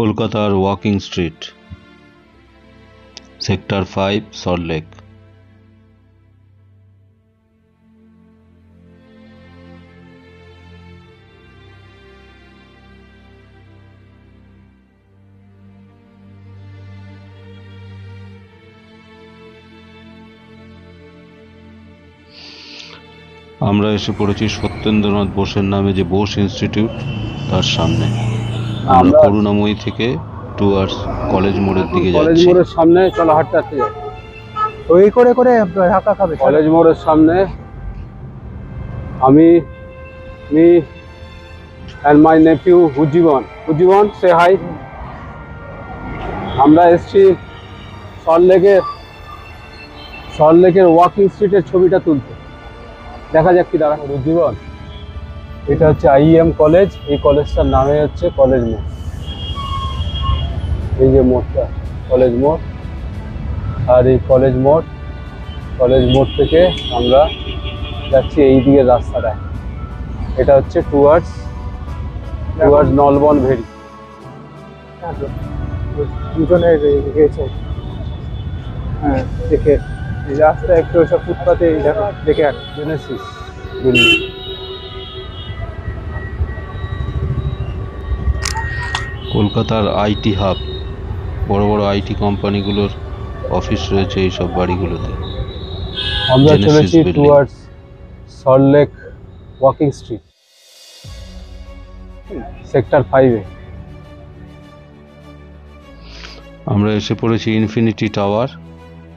কলকাতার walking street, sector 5, Salt Lake. আমরা এসে পড়েছি সত্যেন্দ্রনাথ বোসের নামে যে বোস ইনস্টিটিউট, তার সামনে। আমরা করুণাময়ী থেকে টুয়ার্ডস কলেজ মোড়ের দিকে যাচ্ছি। কলেজ মোড়ের সামনে চলো হাঁটতে হাঁটতে যাই। ওই করে করে ধাক্কা খাবে। কলেজ মোড়ের সামনে আমি and my nephew Ujjivan, say hi. আমরা এসছি সল্টলেকের ওয়াকিং স্ট্রিটের ছবিটা তুলতে। দেখা যাক কি দাঁড়া। উজ্জীবন, এটা হচ্ছে IEM কলেজ। এই কলেজটার নামে হচ্ছে কলেজ মোড়। এই যে মোড়টা কলেজ মোড়, আর এই কলেজ মোড় থেকে আমরা যাচ্ছি এই দিকে রাস্তাটায়। এটা হচ্ছে টুয়ার্ডস নলবন ভেরি। দুজনে গিয়েছে, হ্যাঁ দেখে এই রাস্তা একটু ওইসব ফুটপাতে দেখে আর জেনেসিস দিল্লি। কলকাতার আইটি হাব, বড় বড় আইটি কোম্পানিগুলোর অফিস রয়েছে এই সব বাড়িগুলোতে। আমরা Genesis চলেছি building। Towards Salt Lake walking street, sector 5-এ। আমরা এসে পড়েছি ইনফিনিটি টাওয়ার,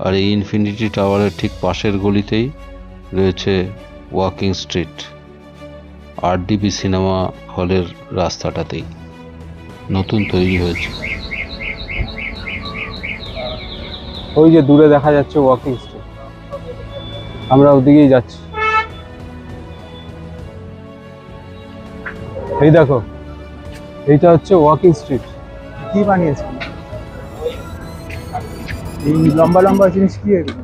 আর এই ইনফিনিটি টাওয়ারের ঠিক পাশের গলিতেই রয়েছে ওয়াকিং স্ট্রিট, RDB সিনেমা হলের রাস্তাটাতেই নতুন তৈরি হয়েছে। ওই যে দূরে দেখা যাচ্ছে ওয়াকিং স্ট্রিট, আমরা ওদিকেই যাচ্ছি। এই দেখো, এইটা হচ্ছে ওয়াকিং স্ট্রিট। কি বানিয়েছে এই লম্বা লম্বা জিনিস? কি এগুলো?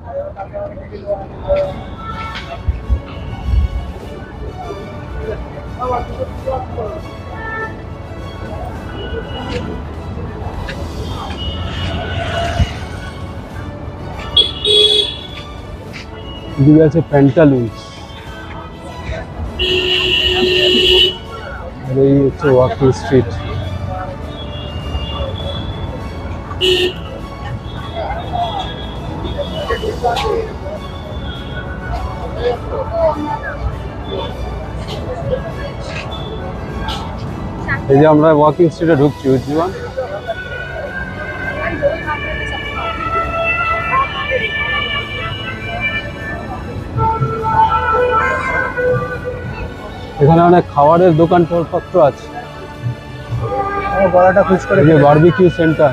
এদিকে আছে প্যান্টালুন্স, আর এই হচ্ছে ওয়াকিং স্ট্রিট। এই যে আমরা ওয়াকিং স্ট্রিটে ঢুকছি। উজ্জীবন, এখানে অনেক খাবারের দোকানপত্র আছে। গলাটা খুশ করে এই যে barbecue centre.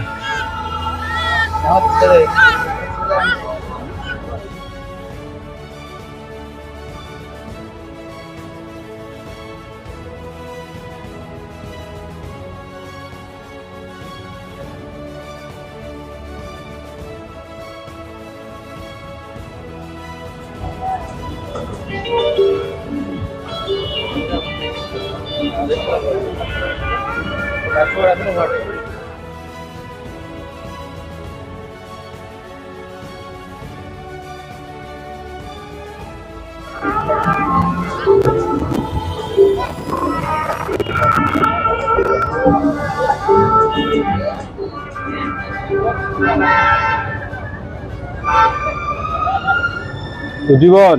Ujjivan,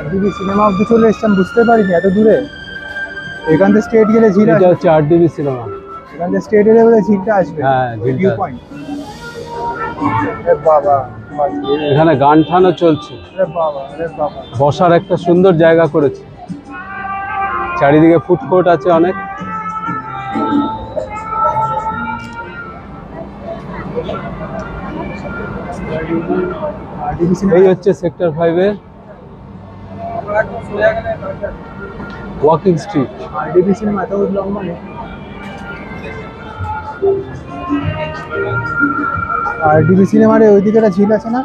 RDB cinema অব্দি চলে এসেছেন, বুঝতে পারিনি এত দূরে। এখান থেকে স্ট্রেট গেলে ঝিল এটা আসবে। হচ্ছে RDB সিনেমা। এখান থেকে স্ট্রেট গেলে বলে ঝিলটা আসবে। হ্যাঁ, ঝিলটা। View point. বাবা, এখানে গান টানও চলছে। বাবা, বাবা, বসার একটা সুন্দর জায়গা করেছে। চারিদিকে ফুড আছে অনেক। RDB সিনেমা এই হচ্ছে সেক্টর 5-এর ওয়াকিং স্ট্রিট। RDB সিনেমা এত লম্বা নেই। RDB সিনেমার ওইদিকে একটা ঝিল আছে না?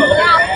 Yeah.